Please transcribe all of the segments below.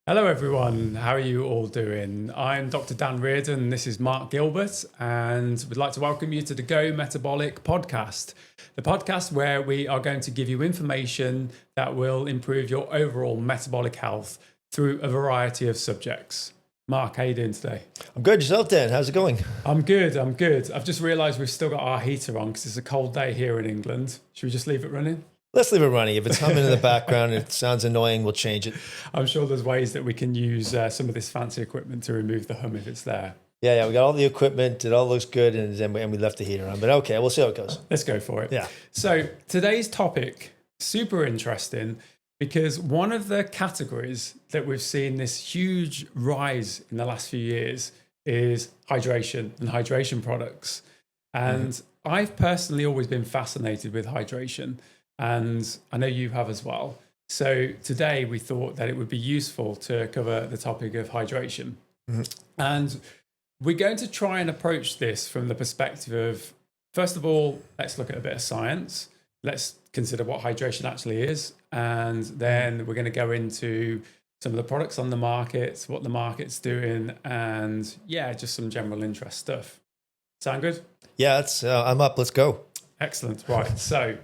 Hello, everyone. How are you all doing? I'm Dr. Dan Reardon. This is Mark Gilbert, and we'd like to welcome you to the Go Metabolic Podcast, the podcast where we are going to give you information that will improve your overall metabolic health through a variety of subjects. Mark, how are you doing today? I'm good. Yourself, Dan? How's it going? I'm good. I've just realised we've still got our heater on because it's a cold day here in England. Should we just leave it running? Let's leave it running. If it's humming in the background and it sounds annoying, we'll change it. I'm sure there's ways that we can use some of this fancy equipment to remove the hum if it's there. Yeah, we got all the equipment. It all looks good, and we left the heater on. But okay, we'll see how it goes. Let's go for it. Yeah. So today's topic, super interesting, because one of the categories that we've seen this huge rise in the last few years is hydration and hydration products. And I've personally always been fascinated with hydration, and I know you have as well. So today we thought that it would be useful to cover the topic of hydration. And we're going to try and approach this from the perspective of, first of all, let's look at a bit of science. Let's consider what hydration actually is. And then we're going to go into some of the products on the market, what the market's doing, and just some general interest stuff. Sound good? Yeah, I'm up. Let's go. Excellent. Right. So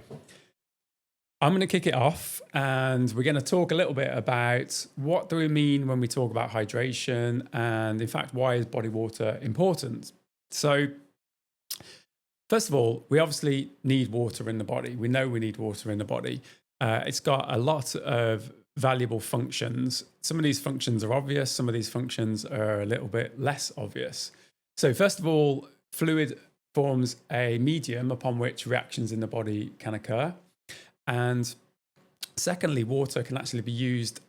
I'm going to kick it off, and we're going to talk a little bit about what do we mean when we talk about hydration, and in fact, why is body water important? So first of all, we obviously need water in the body. We know we need water in the body. It's got a lot of valuable functions. Some of these functions are obvious. Some of these functions are a little bit less obvious. So first of all, fluid forms a medium upon which reactions in the body can occur. And secondly, water can actually be used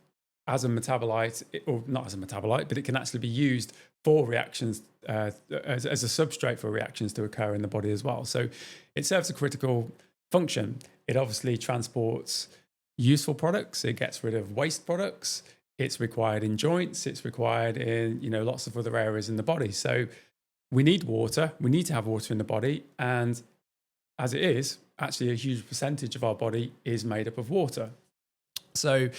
as a metabolite, or not as a metabolite, but it can actually be used for reactions as a substrate for reactions to occur in the body as well. So it serves a critical function. It obviously transports useful products. It gets rid of waste products. It's required in joints. It's required in lots of other areas in the body. So we need water. We need to have water in the body, and as it is, actually a huge percentage of our body is made up of water. So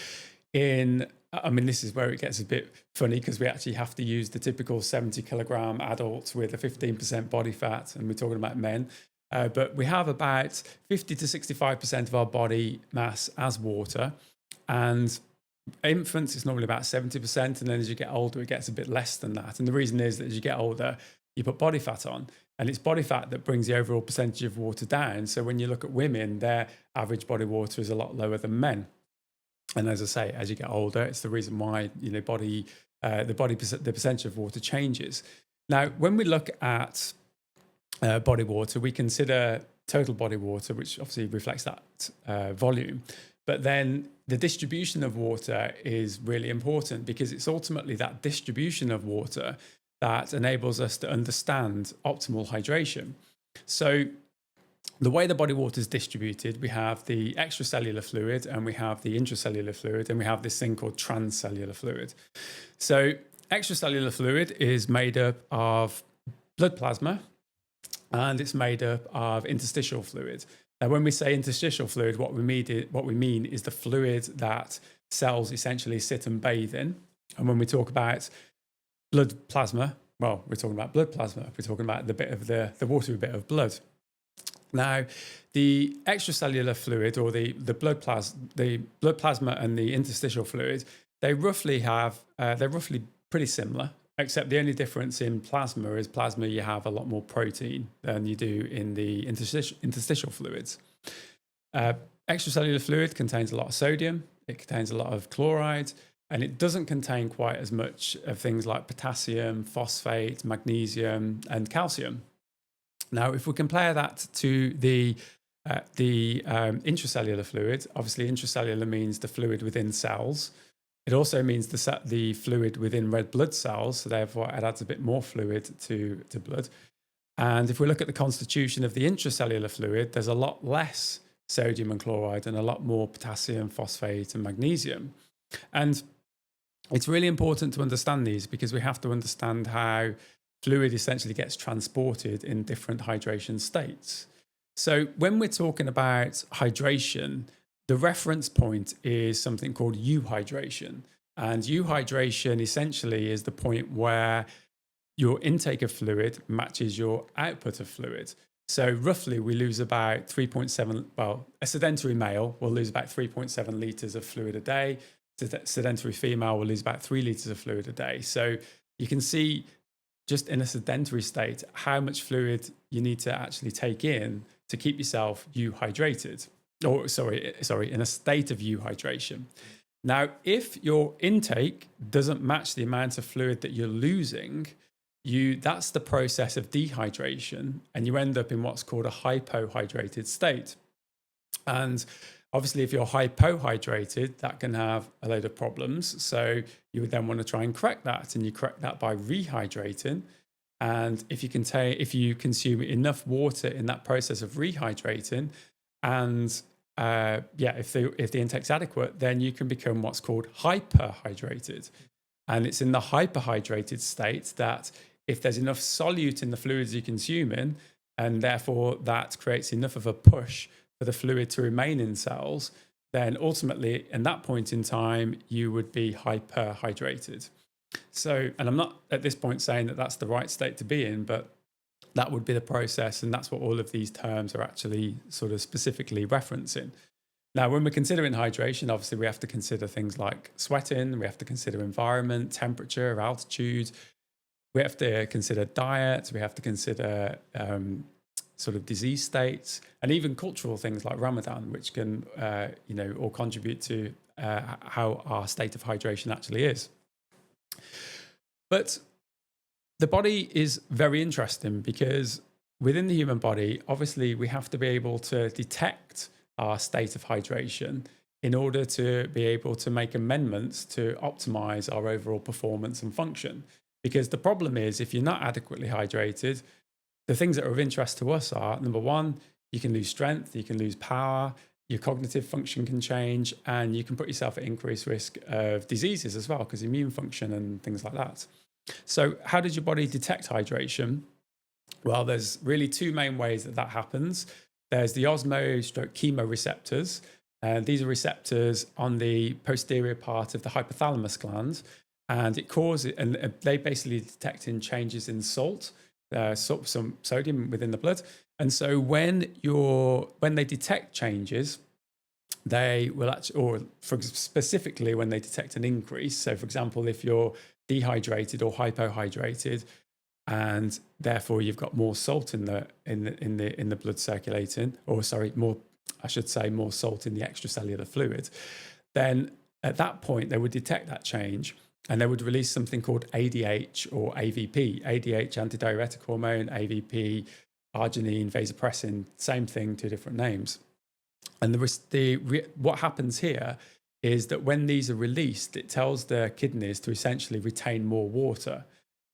this is where it gets a bit funny, because we actually have to use the typical 70 kilogram adult with a 15% body fat, and we're talking about men. But we have about 50 to 65% of our body mass as water. And infants, it's normally about 70%. And then as you get older, it gets a bit less than that. And the reason is that as you get older, you put body fat on, and it's body fat that brings the overall percentage of water down. So when you look at women, their average body water is a lot lower than men. And as I say, as you get older, it's the reason why the percentage of water changes. Now, when we look at body water, we consider total body water, which obviously reflects that volume. But then the distribution of water is really important, because it's ultimately that distribution of water that enables us to understand optimal hydration. So the way the body water is distributed, we have the extracellular fluid, and we have the intracellular fluid, and we have this thing called transcellular fluid. So extracellular fluid is made up of blood plasma, and it's made up of interstitial fluid. Now, when we say interstitial fluid, what we mean is the fluid that cells essentially sit and bathe in. And when we talk about blood plasma, well, we're talking about blood plasma. We're talking about the bit of the watery bit of blood. Now, the extracellular fluid, or the blood plasma and the interstitial fluid, they're roughly pretty similar, except the only difference in plasma is you have a lot more protein than you do in the interstitial fluids. Extracellular fluid contains a lot of sodium. It contains a lot of chloride. And it doesn't contain quite as much of things like potassium, phosphate, magnesium, and calcium. Now, if we compare that to the intracellular fluid, obviously intracellular means the fluid within cells. It also means the fluid within red blood cells, so therefore it adds a bit more fluid to blood. And if we look at the constitution of the intracellular fluid, there's a lot less sodium and chloride and a lot more potassium, phosphate, and magnesium. And it's really important to understand these, because we have to understand how fluid essentially gets transported in different hydration states. So when we're talking about hydration, the reference point is something called euhydration. And euhydration essentially is the point where your intake of fluid matches your output of fluid. So roughly we lose about 3.7, well, a sedentary male will lose about 3.7 litres of fluid a day. Sedentary female will lose about 3 litres of fluid a day. So you can see just in a sedentary state how much fluid you need to actually take in to keep yourself euhydrated. Or sorry, in a state of euhydration. Now, if your intake doesn't match the amount of fluid that you're losing, that's the process of dehydration, and you end up in what's called a hypohydrated state. And obviously, if you're hypohydrated, that can have a load of problems. So you would then want to try and correct that, and you correct that by rehydrating. And if you consume enough water in that process of rehydrating, and if the intake's adequate, then you can become what's called hyperhydrated. And it's in the hyperhydrated state that if there's enough solute in the fluids you're consuming, and therefore that creates enough of a push for the fluid to remain in cells, then ultimately, in that point in time, you would be hyperhydrated. So, and I'm not at this point saying that that's the right state to be in, but that would be the process, and that's what all of these terms are actually sort of specifically referencing. Now, when we're considering hydration, obviously we have to consider things like sweating, we have to consider environment, temperature, altitude, we have to consider diet, we have to consider sort of disease states, and even cultural things like Ramadan, which can, all contribute to how our state of hydration actually is. But the body is very interesting because within the human body, obviously, we have to be able to detect our state of hydration in order to be able to make amendments to optimize our overall performance and function. Because the problem is, if you're not adequately hydrated, the things that are of interest to us are, number one, you can lose strength, you can lose power, your cognitive function can change, and you can put yourself at increased risk of diseases as well, because immune function and things like that. So how does your body detect hydration? Well, there's really two main ways that happens. There's the osmo/chemoreceptors, and these are receptors on the posterior part of the hypothalamus gland, and they basically detect in changes in salt, some sodium within the blood. And so when they detect changes, they will actually, or specifically when they detect an increase. So, for example, if you're dehydrated or hypohydrated, and therefore you've got more salt in the blood circulating, more salt in the extracellular fluid, then at that point they would detect that change and they would release something called ADH or AVP, ADH antidiuretic hormone, AVP arginine, vasopressin, same thing, two different names. And what happens here is that when these are released, it tells the kidneys to essentially retain more water.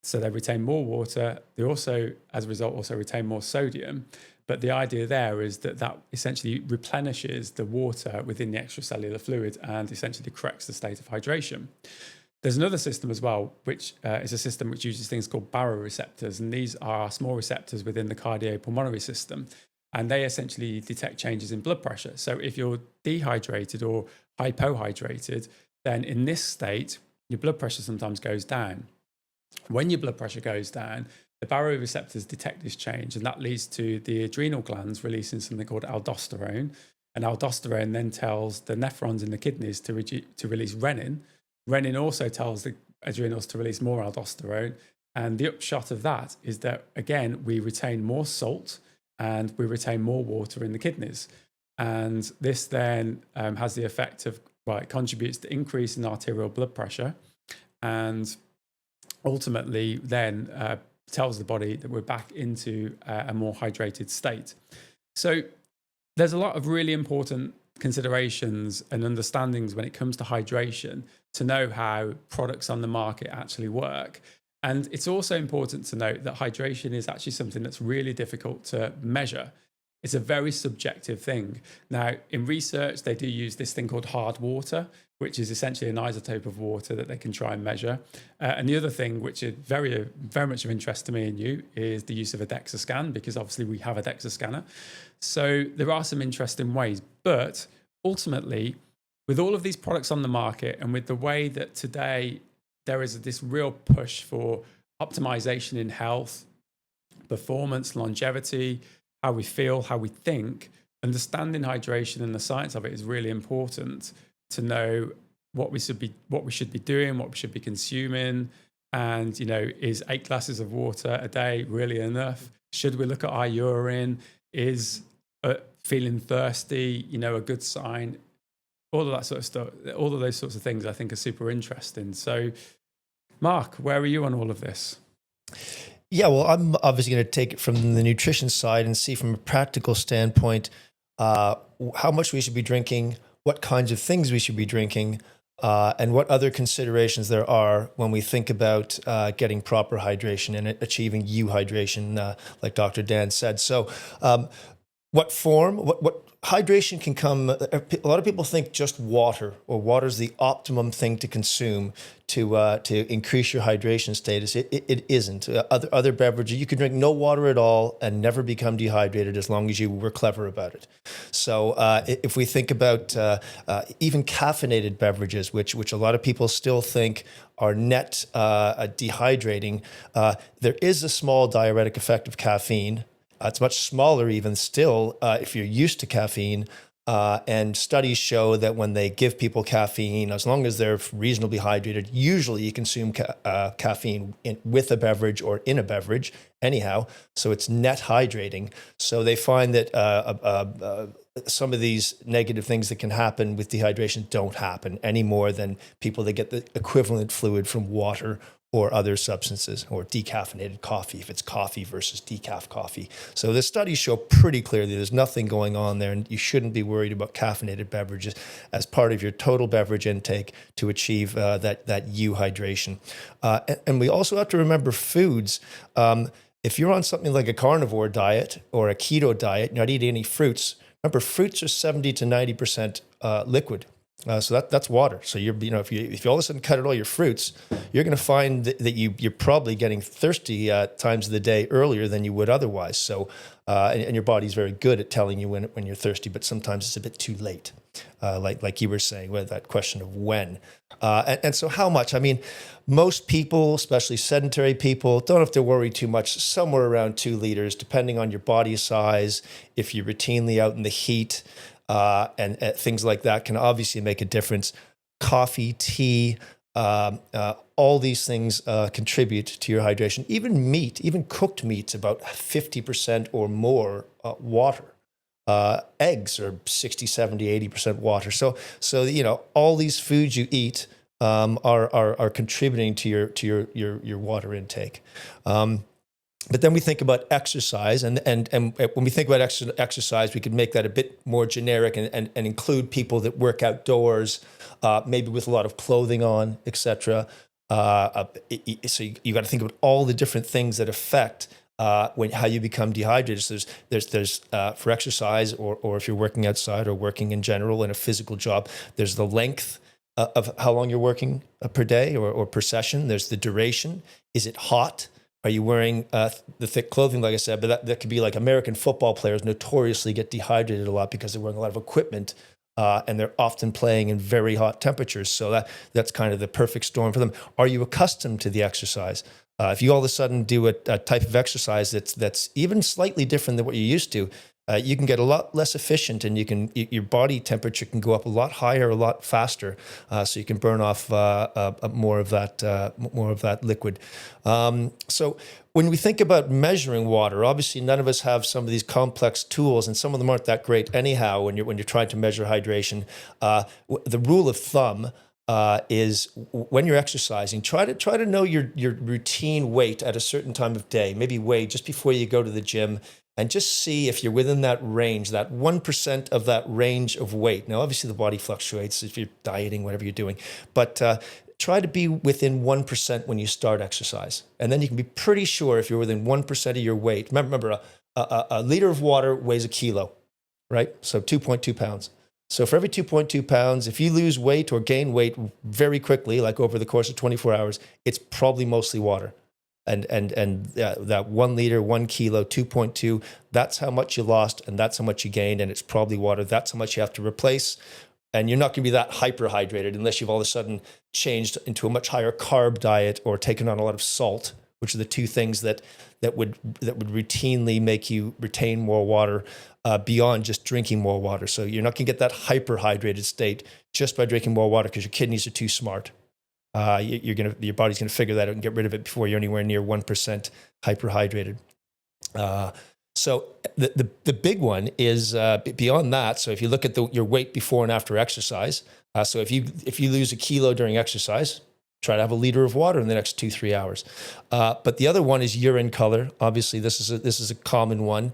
So they retain more water. They also, as a result, also retain more sodium. But the idea there is that essentially replenishes the water within the extracellular fluid and essentially corrects the state of hydration. There's another system as well, which is a system which uses things called baroreceptors. And these are small receptors within the cardiopulmonary system. And they essentially detect changes in blood pressure. So if you're dehydrated or hypohydrated, then in this state, your blood pressure sometimes goes down. When your blood pressure goes down, the baroreceptors detect this change, and that leads to the adrenal glands releasing something called aldosterone. And aldosterone then tells the nephrons in the kidneys to release renin. Renin also tells the adrenals to release more aldosterone. And the upshot of that is that, again, we retain more salt and we retain more water in the kidneys. And this then has the effect of, it contributes to increase in arterial blood pressure, and ultimately then tells the body that we're back into a more hydrated state. So there's a lot of really important considerations and understandings when it comes to hydration to know how products on the market actually work. And it's also important to note that hydration is actually something that's really difficult to measure. It's a very subjective thing. Now, in research, they do use this thing called hard water, which is essentially an isotope of water that they can try and measure. And the other thing, which is very, very much of interest to me and you, is the use of a DEXA scan, because obviously we have a DEXA scanner. So there are some interesting ways, but ultimately, with all of these products on the market, and with the way that today there is this real push for optimization in health, performance, longevity, how we feel, how we think, understanding hydration and the science of it is really important to know what we should be doing, what we should be consuming. And, is 8 glasses of water a day really enough? Should we look at our urine? Is feeling thirsty, a good sign? All of that sort of stuff, all of those sorts of things I think are super interesting. So, Mark, where are you on all of this? Yeah, well, I'm obviously going to take it from the nutrition side and see from a practical standpoint how much we should be drinking, what kinds of things we should be drinking, and what other considerations there are when we think about getting proper hydration and achieving euhydration, like Dr. Dan said. So what form, what hydration can come, a lot of people think just water, or water is the optimum thing to consume to increase your hydration status. It isn't. Other beverages, you can drink no water at all and never become dehydrated as long as you were clever about it. So if we think about even caffeinated beverages, which a lot of people still think are net dehydrating, there is a small diuretic effect of caffeine. It's much smaller even still if you're used to caffeine. And studies show that when they give people caffeine, as long as they're reasonably hydrated, usually you consume caffeine with a beverage or in a beverage anyhow. So it's net hydrating. So they find that some of these negative things that can happen with dehydration don't happen any more than people that get the equivalent fluid from water or other substances, or decaffeinated coffee, if it's coffee versus decaf coffee. So the studies show pretty clearly there's nothing going on there, and you shouldn't be worried about caffeinated beverages as part of your total beverage intake to achieve that euhydration. And we also have to remember foods. If you're on something like a carnivore diet or a keto diet, not eating any fruits, remember fruits are 70 to 90% liquid. So that's water. So if you all of a sudden cut out all your fruits, you're going to find that you're probably getting thirsty at times of the day earlier than you would otherwise. So and your body's very good at telling you when you're thirsty, but sometimes it's a bit too late. Like you were saying, with that question of when. And so how much? I mean, most people, especially sedentary people, don't have to worry too much. Somewhere around 2 liters, depending on your body size. If you're routinely out in the heat. And things like that can obviously make a difference. Coffee, tea, all these things contribute to your hydration. Even meat, even cooked meat's about 50% or more water. Eggs are 60, 70, 80% water. So all these foods you eat are contributing to your water intake. But then we think about exercise, and when we think about exercise, we could make that a bit more generic and include people that work outdoors, maybe with a lot of clothing on, etc. So you got to think about all the different things that affect how you become dehydrated. So there's for exercise, or if you're working outside or working in general in a physical job, there's the length of how long you're working per day or per session. There's the duration. Is it hot? Are you wearing the thick clothing, like I said? But that could be like American football players notoriously get dehydrated a lot because they're wearing a lot of equipment and they're often playing in very hot temperatures. So that's kind of the perfect storm for them. Are you accustomed to the exercise? If you all of a sudden do a type of exercise that's even slightly different than what you're used to, you can get a lot less efficient, and your body temperature can go up a lot higher, a lot faster, so you can burn off more of that liquid. So when we think about measuring water, obviously none of us have some of these complex tools, and some of them aren't that great anyhow. When you're trying to measure hydration, the rule of thumb is when you're exercising, try to know your routine weight at a certain time of day. Maybe weigh just before you go to the gym, and just see if you're within that range, that 1% of that range of weight. Now, obviously, the body fluctuates if you're dieting, whatever you're doing, but try to be within 1% when you start exercise. And then you can be pretty sure if you're within 1% of your weight. Remember, a liter of water weighs a kilo, right? So 2.2 pounds. So for every 2.2 pounds, if you lose weight or gain weight very quickly, like over the course of 24 hours, it's probably mostly water. And that 1 liter, 1 kilo, 2.2, that's how much you lost, and that's how much you gained, and it's probably water. That's how much you have to replace. And you're not going to be that hyperhydrated unless you've all of a sudden changed into a much higher carb diet or taken on a lot of salt, which are the two things that would routinely make you retain more water beyond just drinking more water. So you're not going to get that hyperhydrated state just by drinking more water because your kidneys are too smart. Your body's going to figure that out and get rid of it before you're anywhere near 1% hyperhydrated. So the big one is beyond that. So if you look at your weight before and after exercise, so if you lose a kilo during exercise, try to have a liter of water in the next 2-3 hours. But the other one is urine color. Obviously, this is a common one.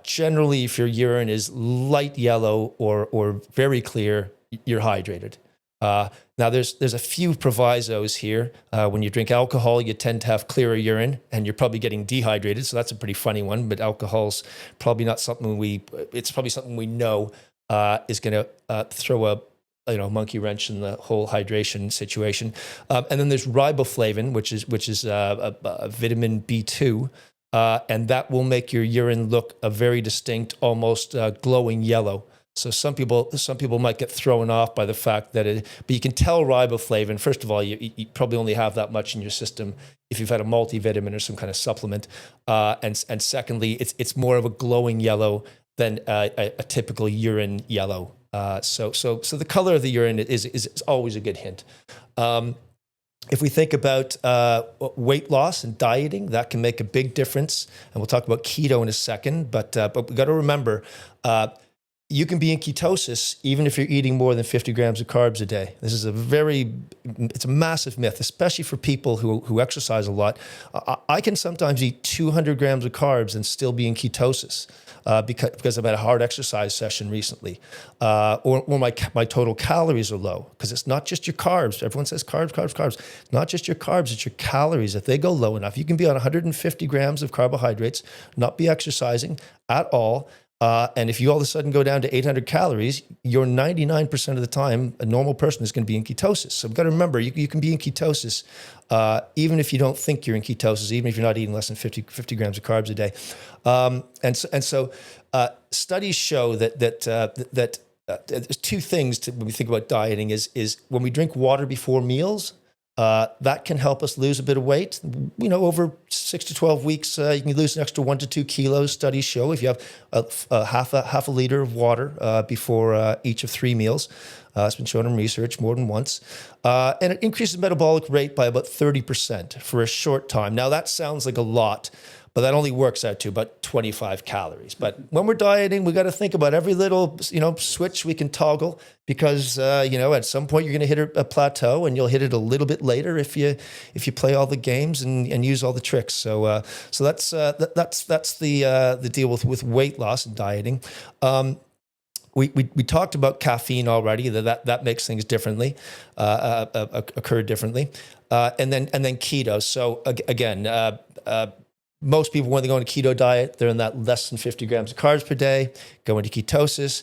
Generally, if your urine is light yellow or very clear, you're hydrated. Now, there's a few provisos here. When you drink alcohol, you tend to have clearer urine, and you're probably getting dehydrated. So that's a pretty funny one. But alcohol's probably not something it's probably something we know is going to throw a monkey wrench in the whole hydration situation. And then there's riboflavin, which is a vitamin B2. And that will make your urine look a very distinct, almost glowing yellow. So some people might get thrown off by the fact that but you can tell riboflavin. First of all, you probably only have that much in your system if you've had a multivitamin or some kind of supplement. And secondly, it's more of a glowing yellow than a typical urine yellow. So the color of the urine is always a good hint. If we think about weight loss and dieting, that can make a big difference. And we'll talk about keto in a second. But we got to remember, you can be in ketosis even if you're eating more than 50 grams of carbs a day. This is it's a massive myth, especially for people who exercise a lot. I can sometimes eat 200 grams of carbs and still be in ketosis because I've had a hard exercise session recently, or my total calories are low, because it's not just your carbs. Everyone says carbs. Not just your carbs, it's your calories. If they go low enough, you can be on 150 grams of carbohydrates, not be exercising at all. And if you all of a sudden go down to 800 calories, you're 99% of the time, a normal person is going to be in ketosis. So we've got to remember, you can be in ketosis even if you don't think you're in ketosis, even if you're not eating less than 50 grams of carbs a day. And so studies show that there's two things when we think about dieting is when we drink water before meals, that can help us lose a bit of weight. Over 6 to 12 weeks, you can lose an extra 1 to 2 kilos. Studies show if you have half a liter of water before each of 3 meals. It's been shown in research more than once. And it increases metabolic rate by about 30% for a short time. Now, that sounds like a lot, but that only works out to about 25 calories. But when we're dieting, we got to think about every little, switch we can toggle, because, at some point you're going to hit a plateau, and you'll hit it a little bit later if you play all the games and use all the tricks. So that's the deal with weight loss and dieting. We talked about caffeine already, that makes things differently, occur differently. And then keto. So again, most people, when they go on a keto diet, they're in that less than 50 grams of carbs per day, go into ketosis.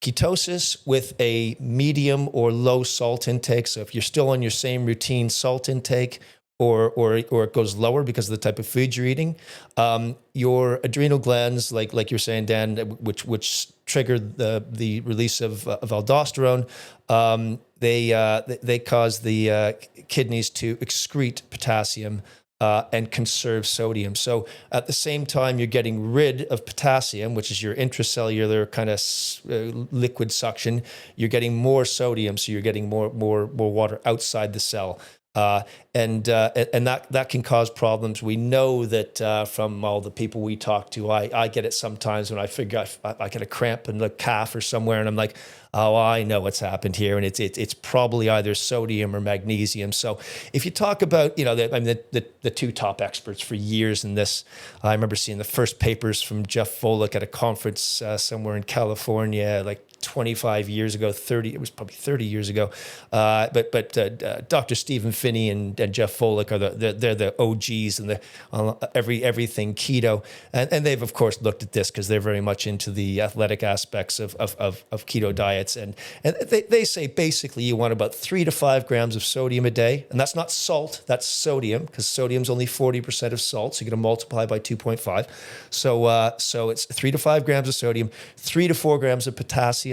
Ketosis with a medium or low salt intake. So if you're still on your same routine salt intake, or it goes lower because of the type of food you're eating, your adrenal glands, like you're saying, Dan, which trigger the release of aldosterone, they cause the kidneys to excrete potassium and conserve sodium. So at the same time, you're getting rid of potassium, which is your intracellular kind of liquid suction. You're getting more sodium, so you're getting more water outside the cell. And that can cause problems. We know that from all the people we talk to. I get it sometimes when I figure I get a cramp in the calf or somewhere, and I'm like, oh, I know what's happened here, and it's probably either sodium or magnesium. So if you talk about, the two top experts for years in this, I remember seeing the first papers from Jeff Volek at a conference somewhere in California, like 25 years ago, it was probably 30 years ago. But Dr. Stephen Finney and Jeff Volek they're the OGs and everything keto. And they've, of course, looked at this because they're very much into the athletic aspects of keto diets. And they say basically you want about 3 to 5 grams of sodium a day. And that's not salt, that's sodium, because sodium's only 40% of salt. So you're going to multiply by 2.5. So it's 3 to 5 grams of sodium, 3 to 4 grams of potassium.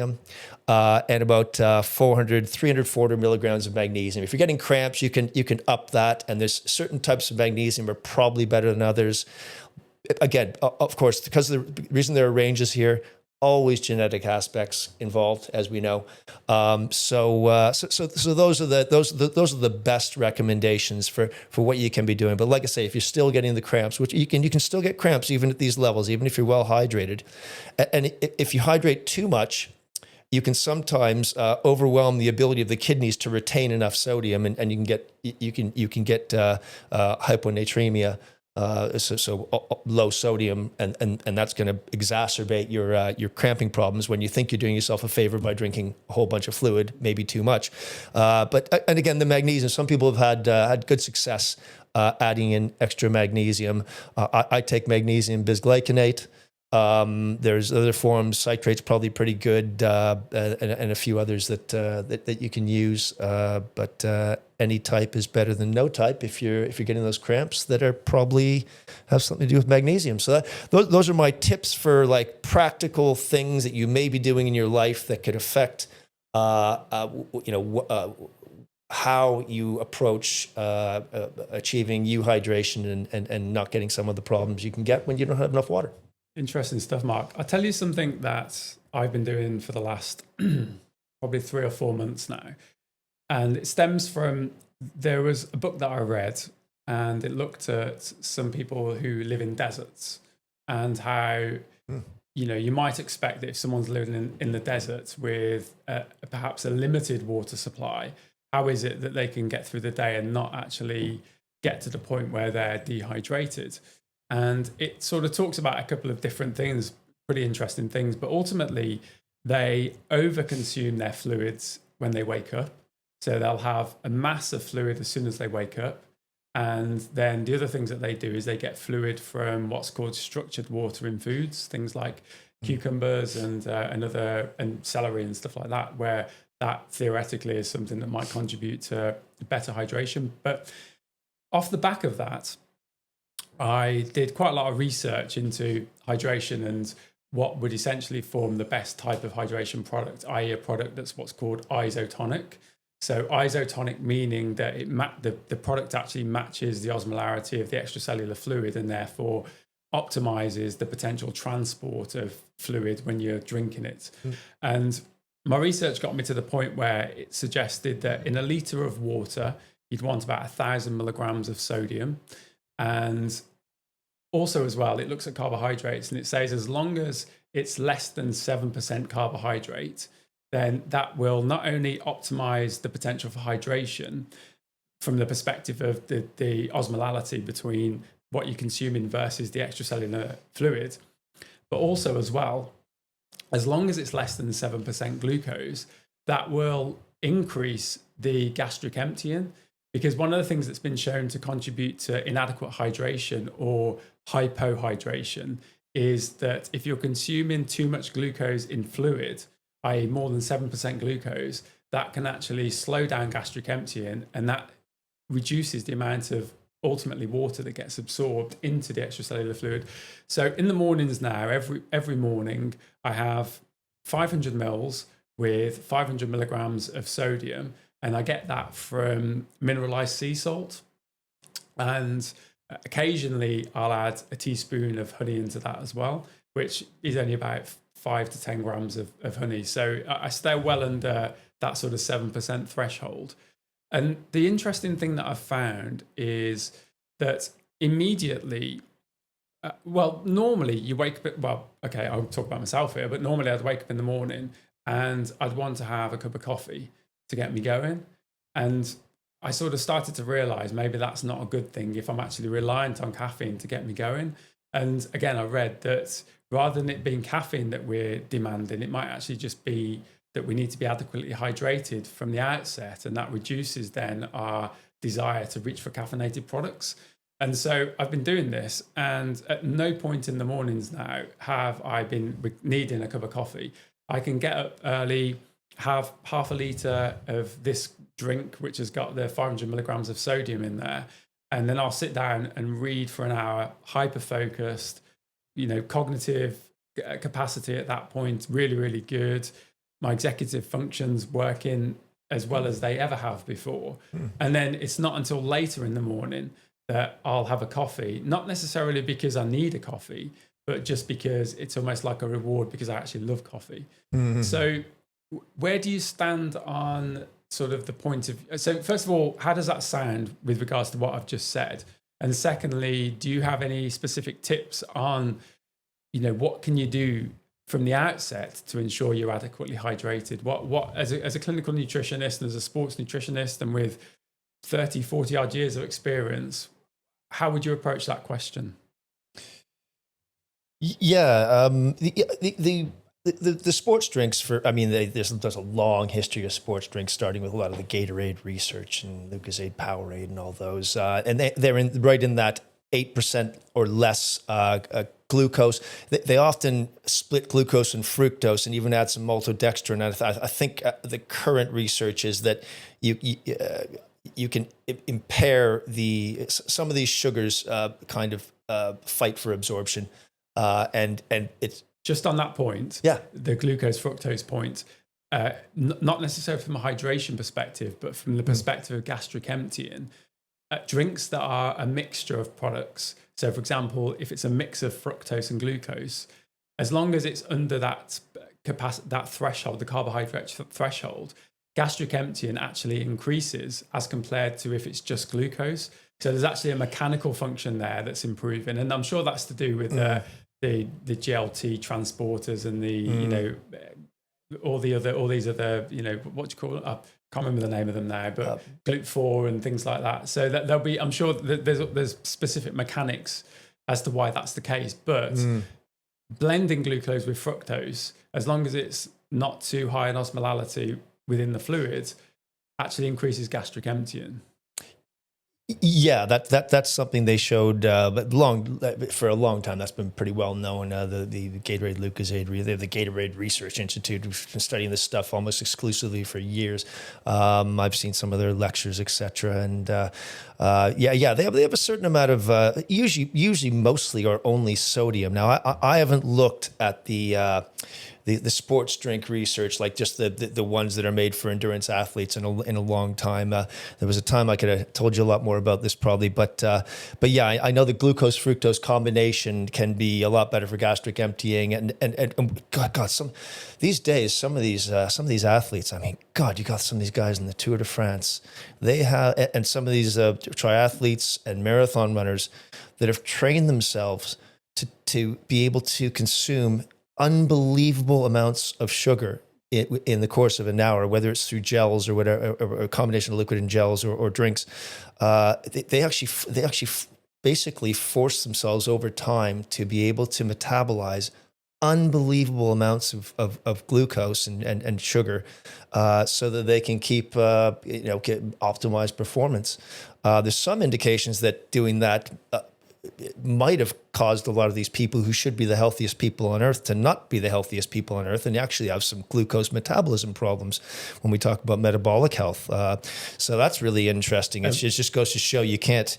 and about 300, 400 milligrams of magnesium. If you're getting cramps, you can up that. And there's certain types of magnesium are probably better than others. Again, of course, because of the reason there are ranges here, always genetic aspects involved, as we know. So those are the best recommendations for what you can be doing. But like I say, if you're still getting the cramps, which you can still get cramps even at these levels, even if you're well hydrated, and if you hydrate too much, you can sometimes overwhelm the ability of the kidneys to retain enough sodium, and you can get hyponatremia. So low sodium, and that's going to exacerbate your cramping problems when you think you're doing yourself a favor by drinking a whole bunch of fluid, maybe too much. But again, the magnesium. Some people have had good success adding in extra magnesium. I take magnesium bisglycinate. There's other forms. Citrate's probably pretty good, and a few others that you can use. But any type is better than no type if you're getting those cramps that are probably have something to do with magnesium. So those are my tips for like practical things that you may be doing in your life that could affect how you approach achieving euhydration and not getting some of the problems you can get when you don't have enough water. Interesting stuff, Mark. I'll tell you something that I've been doing for the last probably 3 or 4 months now. And it stems from, there was a book that I read, and it looked at some people who live in deserts and how, you might expect that if someone's living in the desert with perhaps a limited water supply, how is it that they can get through the day and not actually get to the point where they're dehydrated? And it sort of talks about a couple of different things, pretty interesting things, but ultimately they overconsume their fluids when they wake up. So they'll have a mass of fluid as soon as they wake up. And then the other things that they do is they get fluid from what's called structured water in foods, things like cucumbers and celery and stuff like that, where that theoretically is something that might contribute to better hydration. But off the back of that, I did quite a lot of research into hydration and what would essentially form the best type of hydration product, i.e. a product that's what's called isotonic. So isotonic meaning that the product actually matches the osmolarity of the extracellular fluid and therefore optimizes the potential transport of fluid when you're drinking it. And my research got me to the point where it suggested that in a litre of water, you'd want about 1,000 milligrams of sodium. And also as well, it looks at carbohydrates and it says as long as it's less than 7% carbohydrate, then that will not only optimize the potential for hydration from the perspective of the osmolality between what you're consuming versus the extracellular fluid, but also as well, as long as it's less than 7% glucose, that will increase the gastric emptying. Because one of the things that's been shown to contribute to inadequate hydration or hypohydration is that if you're consuming too much glucose in fluid, i.e. more than 7% glucose, that can actually slow down gastric emptying, and that reduces the amount of ultimately water that gets absorbed into the extracellular fluid. So in the mornings now, every morning, I have 500 mils with 500 milligrams of sodium, and I get that from mineralized sea salt. And occasionally I'll add a teaspoon of honey into that as well, which is only about 5 to 10 grams of honey. So I stay well under that sort of 7% threshold. And the interesting thing that I've found is that immediately, normally you wake up, I'll talk about myself here, but normally I'd wake up in the morning and I'd want to have a cup of coffee to get me going. And I sort of started to realize maybe that's not a good thing if I'm actually reliant on caffeine to get me going. And again, I read that rather than it being caffeine that we're demanding, it might actually just be that we need to be adequately hydrated from the outset. And that reduces then our desire to reach for caffeinated products. And so I've been doing this, and at no point in the mornings now have I been needing a cup of coffee. I can get up early, have half a litre of this drink, which has got the 500 milligrams of sodium in there. And then I'll sit down and read for an hour, hyper-focused, cognitive capacity at that point, really, really good. my executive functions working as well as they ever have before. And then it's not until later in the morning that I'll have a coffee, not necessarily because I need a coffee, but just because it's almost like a reward because I actually love coffee. So where do you stand on sort of the point of, so first of all, how does that sound with regards to what I've just said? And secondly, do you have any specific tips on, what can you do from the outset to ensure you're adequately hydrated? What as a clinical nutritionist and as a sports nutritionist and with 30, 40 odd years of experience, how would you approach that question? Yeah, the sports drinks there's a long history of sports drinks, starting with a lot of the Gatorade research and Lucozade, Powerade, and all those, and they're right in that 8% or less glucose. They often split glucose and fructose, and even add some maltodextrin. And I think the current research is that you can impair some of these sugars kind of fight for absorption, and it's just on that point. Yeah, the glucose fructose point. Not necessarily from a hydration perspective, but from the perspective of gastric emptying. Drinks that are a mixture of products. So, for example, if it's a mix of fructose and glucose, as long as it's under that that threshold, the carbohydrate threshold, gastric emptying actually increases as compared to if it's just glucose. So there's actually a mechanical function there that's improving, and I'm sure that's to do with the GLT transporters and all these other what do you call it? I can't remember the name of them now, but GLUT4 and things like that. So that there'll be, I'm sure that there's specific mechanics as to why that's the case. But blending glucose with fructose, as long as it's not too high in osmolality within the fluid, actually increases gastric emptying. Yeah, that's something they showed, but for a long time. That's been pretty well known. The Gatorade Lucozade, the Gatorade Research Institute, who's been studying this stuff almost exclusively for years. I've seen some of their lectures, etc. And they have a certain amount of usually mostly or only sodium. Now I haven't looked at the sports drink research, like just the ones that are made for endurance athletes in a long time. There was a time I could have told you a lot more about this probably, but yeah, I know the glucose fructose combination can be a lot better for gastric emptying, and God, these days some of these athletes. I mean, God, you got some of these guys in the Tour de France. They have, and some of these triathletes and marathon runners that have trained themselves to be able to consume unbelievable amounts of sugar in the course of an hour, whether it's through gels or whatever, or a combination of liquid and gels or drinks. They actually basically force themselves over time to be able to metabolize unbelievable amounts of glucose and sugar, so that they can keep get optimized performance. There's some indications that doing that it might have caused a lot of these people who should be the healthiest people on earth to not be the healthiest people on earth, and actually have some glucose metabolism problems when we talk about metabolic health. So that's really interesting. It just goes to show you can't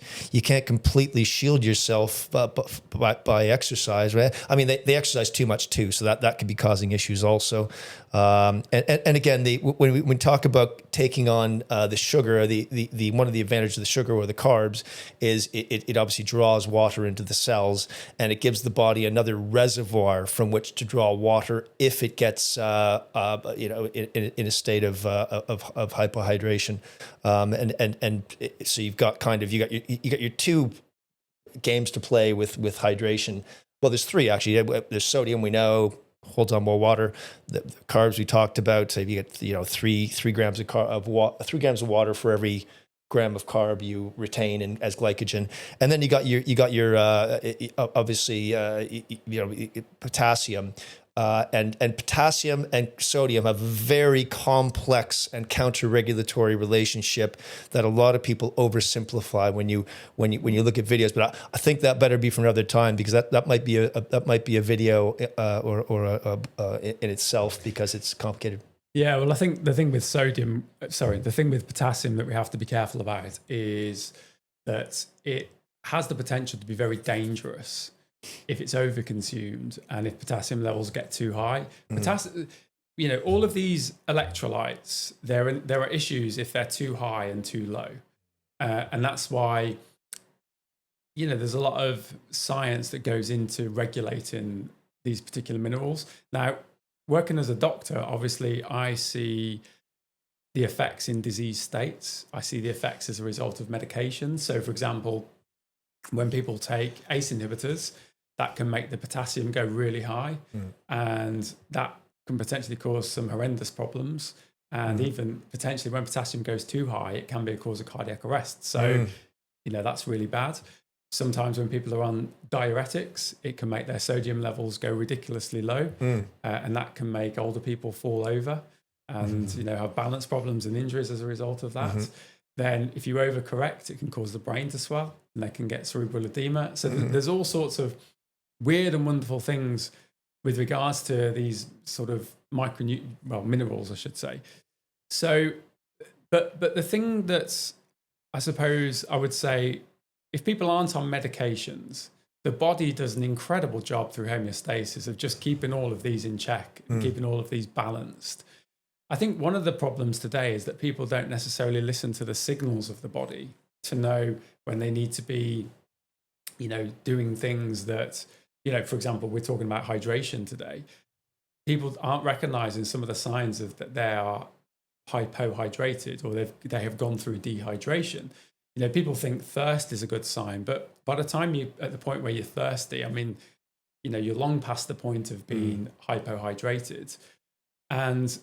completely shield yourself by exercise, right? I mean, they exercise too much too, so that could be causing issues also. And again, when we talk about taking on the sugar, the one of the advantages of the sugar or the carbs is it obviously draws water into the cells, and it gives the body another reservoir from which to draw water if it gets in a state of hypohydration, and so you got your two games to play with hydration. Well, there's three actually. There's sodium, we know, holds on more water. The carbs we talked about. So you get 3 grams of 3 grams of water for every gram of carb you retain as glycogen, and then you got your obviously potassium, and potassium and sodium have a very complex and counter-regulatory relationship that a lot of people oversimplify when you look at videos. But I think that better be for another time, because that might be a video in itself, because it's complicated. Yeah, well, I think the thing with potassium that we have to be careful about is that it has the potential to be very dangerous if it's overconsumed and if potassium levels get too high. all of these electrolytes, there are issues if they're too high and too low. And that's why, there's a lot of science that goes into regulating these particular minerals. Now, working as a doctor, obviously, I see the effects in disease states. I see the effects as a result of medication. So, for example, when people take ACE inhibitors, that can make the potassium go really high, and that can potentially cause some horrendous problems. And even potentially when potassium goes too high, it can be a cause of cardiac arrest. So, that's really bad. Sometimes when people are on diuretics, it can make their sodium levels go ridiculously low, and that can make older people fall over and have balance problems and injuries as a result of that. Then if you overcorrect, it can cause the brain to swell, and they can get cerebral edema. So there's all sorts of weird and wonderful things with regards to these sort of minerals, I should say. So, but the thing that's, I suppose I would say, if people aren't on medications, the body does an incredible job through homeostasis of just keeping all of these in check and keeping all of these balanced. I think one of the problems today is that people don't necessarily listen to the signals of the body to know when they need to be, doing things that, for example, we're talking about hydration today. People aren't recognizing some of the signs of that they are hypohydrated or they have gone through dehydration. People think thirst is a good sign, but by the time you're at the point where you're thirsty, you're long past the point of being hypohydrated. And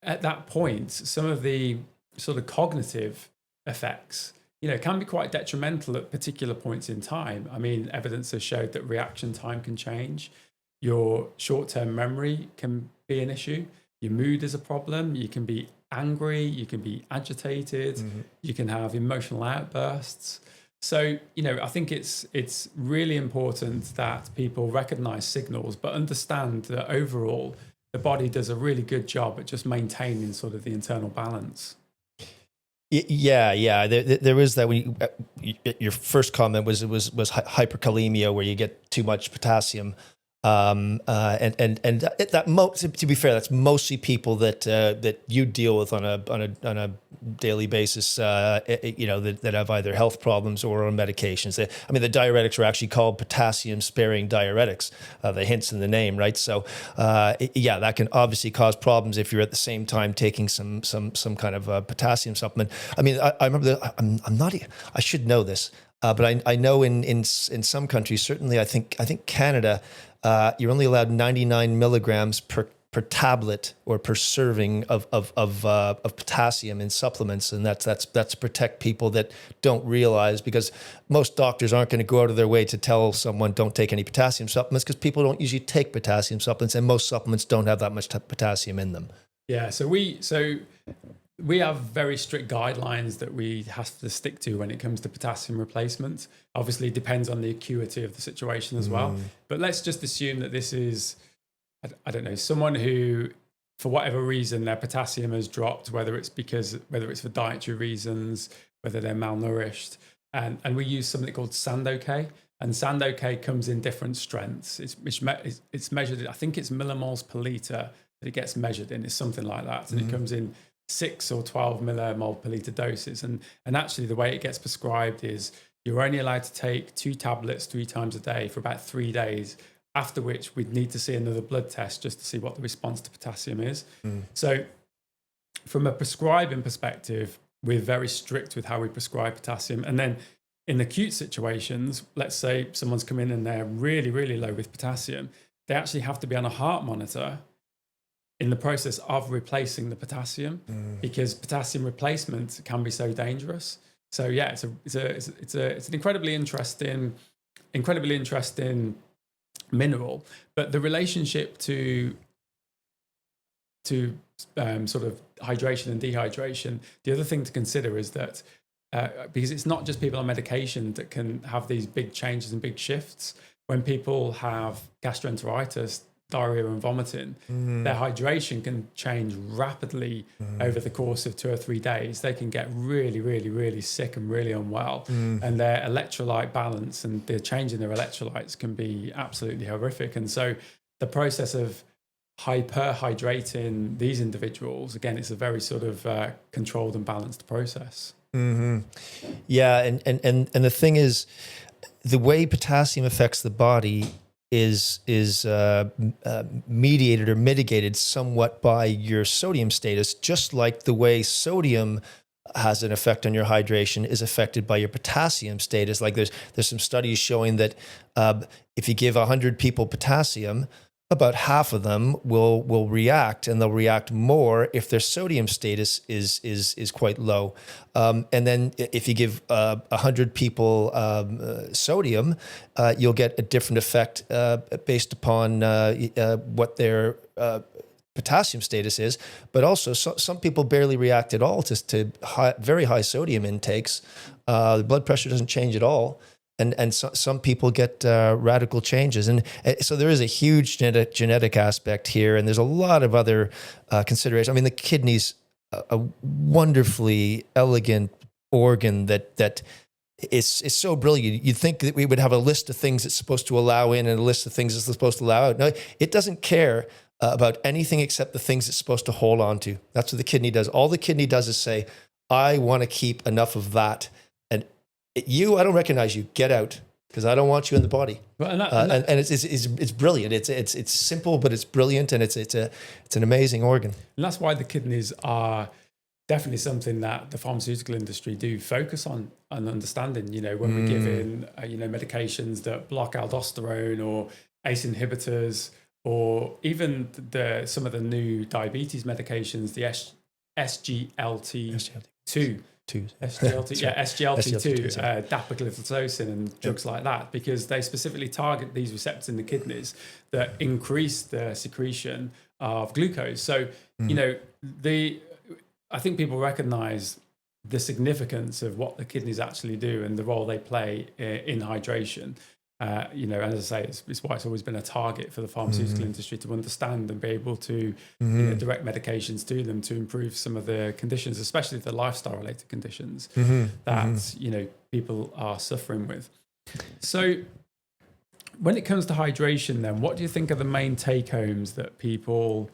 at that point, some of the sort of cognitive effects, can be quite detrimental at particular points in time. Evidence has showed that reaction time can change. Your short-term memory can be an issue. Your mood is a problem. You can be angry, you can be agitated, you can have emotional outbursts. So, I think it's really important that people recognize signals, but understand that overall, the body does a really good job at just maintaining sort of the internal balance. Yeah. There is that. When your first comment was hyperkalemia, where you get too much potassium. And to be fair, that's mostly people that you deal with on a daily basis, that have either health problems or on medications. The diuretics are actually called potassium-sparing diuretics. The hint's in the name, right? So, that can obviously cause problems if you're at the same time taking some kind of potassium supplement. I remember I should know this, but I know in some countries, certainly I think Canada. You're only allowed 99 milligrams per tablet or per serving of potassium in supplements, and that's to protect people that don't realize, because most doctors aren't going to go out of their way to tell someone don't take any potassium supplements, because people don't usually take potassium supplements, and most supplements don't have that much potassium in them. Yeah, so we have very strict guidelines that we have to stick to when it comes to potassium replacement. Obviously, it depends on the acuity of the situation as well. But let's just assume that this is, I don't know, someone who, for whatever reason, their potassium has dropped, whether it's for dietary reasons, whether they're malnourished. And we use something called Sandoz-K. And Sandoz-K comes in different strengths. It's measured, I think it's millimoles per litre that it gets measured in. It's something like that. And it comes in 6 or 12 millimole per litre doses. And actually the way it gets prescribed is you're only allowed to take 2 tablets 3 times a day for about 3 days, after which we'd need to see another blood test just to see what the response to potassium is. So from a prescribing perspective, we're very strict with how we prescribe potassium. And then in acute situations, let's say someone's come in and they're really, really low with potassium, they actually have to be on a heart monitor in the process of replacing the potassium, because potassium replacement can be so dangerous. So yeah, it's an incredibly interesting mineral. But the relationship to sort of hydration and dehydration, the other thing to consider is that because it's not just people on medication that can have these big changes and big shifts. When people have gastroenteritis, diarrhea and vomiting, their hydration can change rapidly over the course of 2 or 3 days. They can get really, really, really sick and really unwell. And their electrolyte balance and the change in their electrolytes can be absolutely horrific. And so the process of hyperhydrating these individuals, again, it's a very sort of controlled and balanced process. Yeah, and the thing is, the way potassium affects the body is mediated or mitigated somewhat by your sodium status, just like the way sodium has an effect on your hydration is affected by your potassium status. Like there's some studies showing that if you give 100 people potassium, about half of them will react, and they'll react more if their sodium status is quite low. And then if you give 100 people sodium, you'll get a different effect based upon what their potassium status is. But also, some people barely react at all to very high sodium intakes. The blood pressure doesn't change at all. And some people get radical changes. And so there is a huge genetic aspect here. And there's a lot of other considerations. I mean, the kidney's a wonderfully elegant organ that is so brilliant. You'd think that we would have a list of things it's supposed to allow in and a list of things it's supposed to allow out. No, it doesn't care about anything except the things it's supposed to hold on to. That's what the kidney does. All the kidney does is say, I want to keep enough of that. I don't recognize you. Get out, because I don't want you in the body. Well, and it's brilliant. It's simple, but it's brilliant, and it's an amazing organ. And that's why the kidneys are definitely something that the pharmaceutical industry do focus on and understanding. You know, when we give in medications that block aldosterone or ACE inhibitors, or even some of the new diabetes medications, the SGLT2. SGLT2, dapagliflozin and drugs like that, because they specifically target these receptors in the kidneys that increase the secretion of glucose. So, I think people recognize the significance of what the kidneys actually do and the role they play in hydration. And as I say, it's why it's always been a target for the pharmaceutical industry to understand and be able to direct medications to them to improve some of the conditions, especially the lifestyle-related conditions that people are suffering with. So, when it comes to hydration, then, what do you think are the main take-homes that people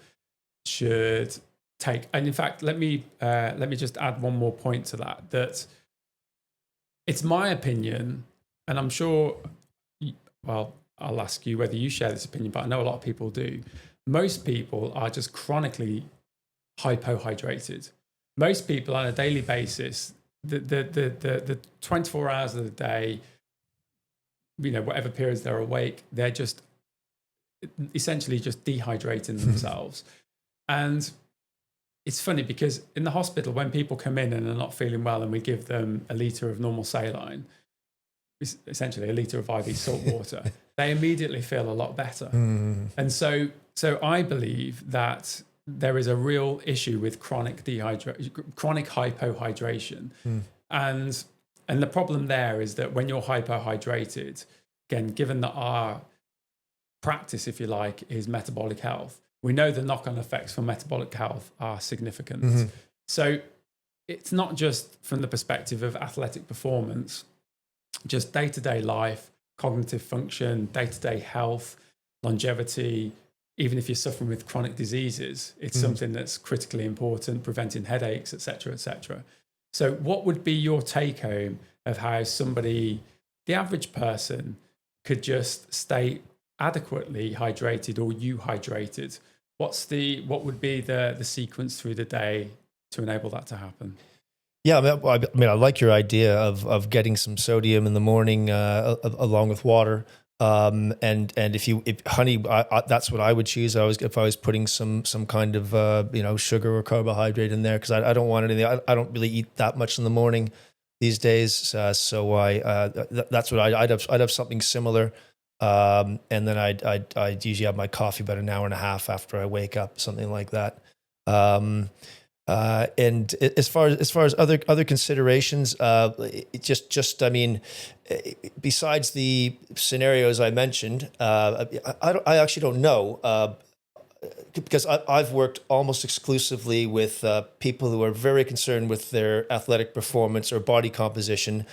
should take? And in fact, let me just add one more point to that. That it's my opinion, and I'm sure. Well, I'll ask you whether you share this opinion, but I know a lot of people do. Most people are just chronically hypohydrated. Most people on a daily basis, the 24 hours of the day, whatever periods they're awake, they're just essentially just dehydrating themselves. And it's funny because in the hospital, when people come in and are not feeling well and we give them a litre of normal saline, essentially a litre of IV salt water, they immediately feel a lot better. And so I believe that there is a real issue with chronic hypohydration. And the problem there is that when you're hypohydrated, again, given that our practice, if you like, is metabolic health, we know the knock-on effects for metabolic health are significant. So it's not just from the perspective of athletic performance, just day-to-day life, cognitive function, day-to-day health, longevity. Even if you're suffering with chronic diseases, it's something that's critically important, preventing headaches, et cetera, et cetera. So what would be your take home of how somebody, the average person, could just stay adequately hydrated or euhydrated? What would be the sequence through the day to enable that to happen? Yeah, I mean, I like your idea of getting some sodium in the morning along with water. And if honey, that's what I would choose. If I was putting some kind of sugar or carbohydrate in there, because I don't want anything. I don't really eat that much in the morning these days. So that's what I'd have something similar. And then I'd usually have my coffee about an hour and a half after I wake up, something like that. And as far as other considerations, I mean, besides the scenarios I mentioned, I actually don't know, because I've worked almost exclusively with people who are very concerned with their athletic performance or body composition,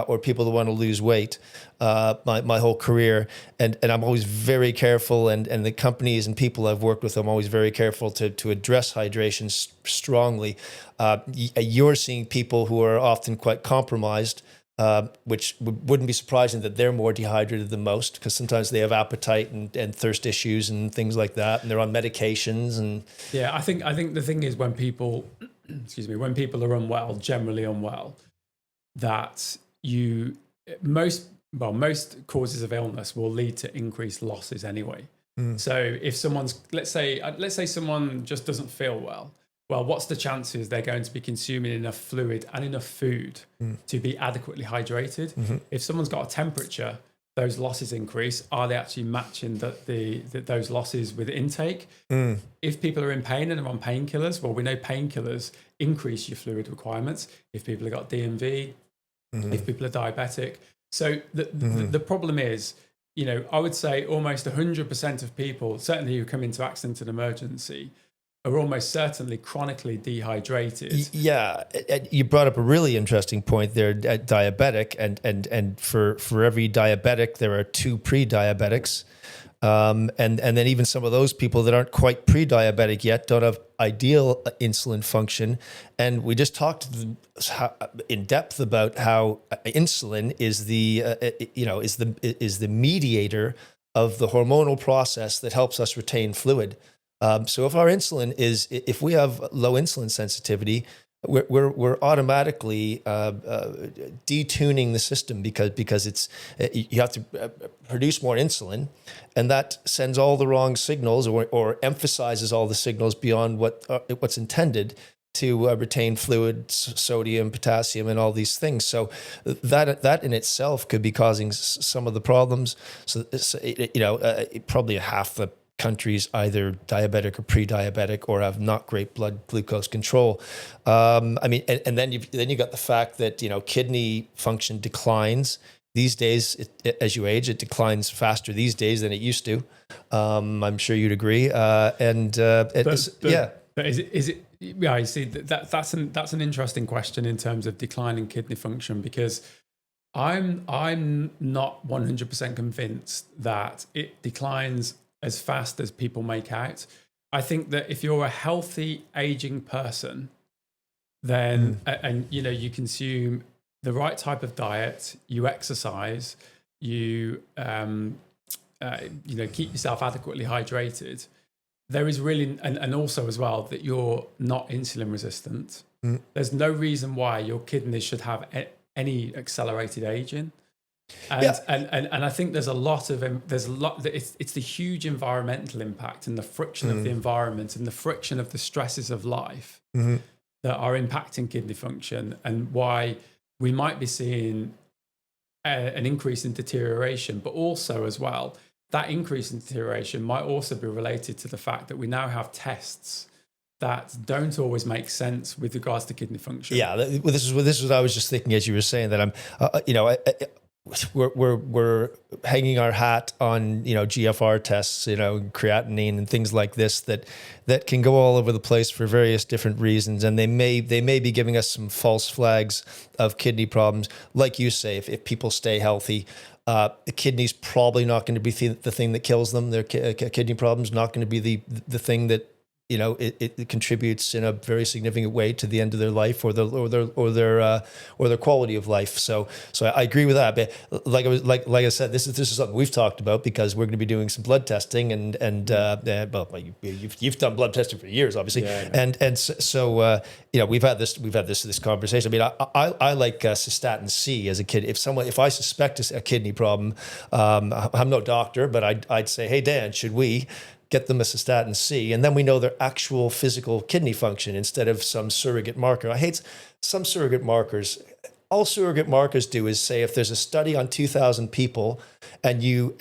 or people that want to lose weight my whole career. And I'm always very careful, and the companies and people I've worked with, I'm always very careful to address hydration strongly. You're seeing people who are often quite compromised, which wouldn't be surprising that they're more dehydrated than most, because sometimes they have appetite and thirst issues and things like that, and they're on medications. And yeah, I think the thing is, when people when people are unwell, generally unwell, that most causes of illness will lead to increased losses anyway. So if let's say someone just doesn't feel well, what's the chances they're going to be consuming enough fluid and enough food to be adequately hydrated? If someone's got a temperature, those losses increase. Are they actually matching those losses with intake? If people are in pain and are on painkillers, we know painkillers increase your fluid requirements. If people have got DMV, if people are diabetic. So the problem is, I would say almost 100% of people, certainly who come into accident and emergency, are almost certainly chronically dehydrated. Yeah, you brought up a really interesting point there, diabetic, and for every diabetic, there are 2 pre-diabetics. And then even some of those people that aren't quite pre-diabetic yet don't have ideal insulin function. And we just talked in depth about how insulin is the mediator of the hormonal process that helps us retain fluid. So if our insulin if we have low insulin sensitivity, we're automatically detuning the system because you have to produce more insulin, and that sends all the wrong signals or emphasizes all the signals beyond what's intended to retain fluid, sodium, potassium, and all these things. So that in itself could be causing some of the problems. So probably half the countries either diabetic or pre-diabetic, or have not great blood glucose control. And then you got the fact that kidney function declines these days. As you age, it declines faster these days than it used to. I'm sure you'd agree. But is it? Yeah, you see, that's an interesting question in terms of declining kidney function, because I'm not 100% convinced that it declines as fast as people make out. I think that if you're a healthy aging person, then and you consume the right type of diet, you exercise, you keep yourself adequately hydrated, there is really, and also as well, that you're not insulin resistant. There's no reason why your kidneys should have any accelerated aging. And I think it's the huge environmental impact and the friction of the environment and the friction of the stresses of life that are impacting kidney function, and why we might be seeing an increase in deterioration. But also as well, that increase in deterioration might also be related to the fact that we now have tests that don't always make sense with regards to kidney function. Yeah, this is what I was just thinking as you were saying that. We're hanging our hat on GFR tests, creatinine and things like this that can go all over the place for various different reasons, and they may be giving us some false flags of kidney problems. Like you say, if people stay healthy, the kidney's probably not going to be the thing that kills them. Their kidney problem's not going to be the thing that it contributes in a very significant way to the end of their life or their quality of life. So I agree with that. But like I said, this is something we've talked about, because we're going to be doing some blood testing, and you've done blood testing for years, obviously, so we've had this conversation. I mean, I like cystatin C as a kid. If I suspect a kidney problem, I'm no doctor, but I'd say, hey Dan, should we get them a cystatin C, and then we know their actual physical kidney function instead of some surrogate marker. I hate some surrogate markers. All surrogate markers do is say, if there's a study on 2,000 people and you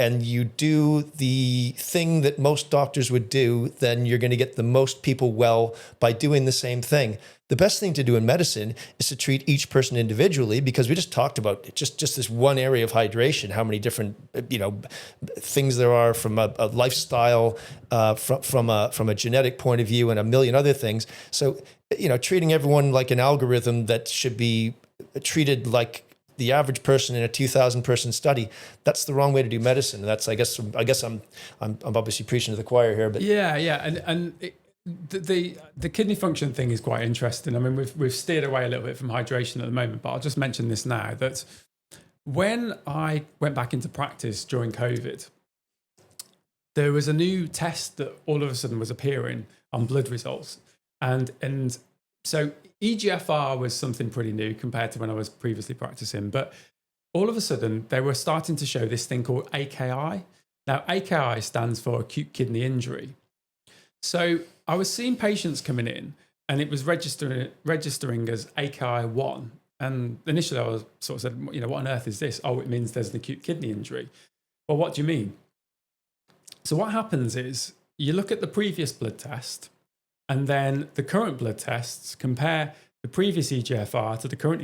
do the thing that most doctors would do, then you're going to get the most people well by doing the same thing. The best thing to do in medicine is to treat each person individually, because we just talked about just this one area of hydration, how many different things there are from a lifestyle, from a genetic point of view, and a million other things. So treating everyone like an algorithm that should be treated like the average person in a 2,000 person study. That's the wrong way to do medicine. That's, I guess I'm obviously preaching to the choir here, but the kidney function thing is quite interesting. I mean, we've steered away a little bit from hydration at the moment, but I'll just mention this now, that when I went back into practice during COVID, there was a new test that all of a sudden was appearing on blood results. And so EGFR was something pretty new compared to when I was previously practicing. But all of a sudden, they were starting to show this thing called AKI. Now, AKI stands for acute kidney injury. So I was seeing patients coming in, and it was registering as AKI1. And initially, I was sort of said, what on earth is this? Oh, it means there's an acute kidney injury. Well, what do you mean? So what happens is you look at the previous blood test, and then the current blood tests, compare the previous EGFR to the current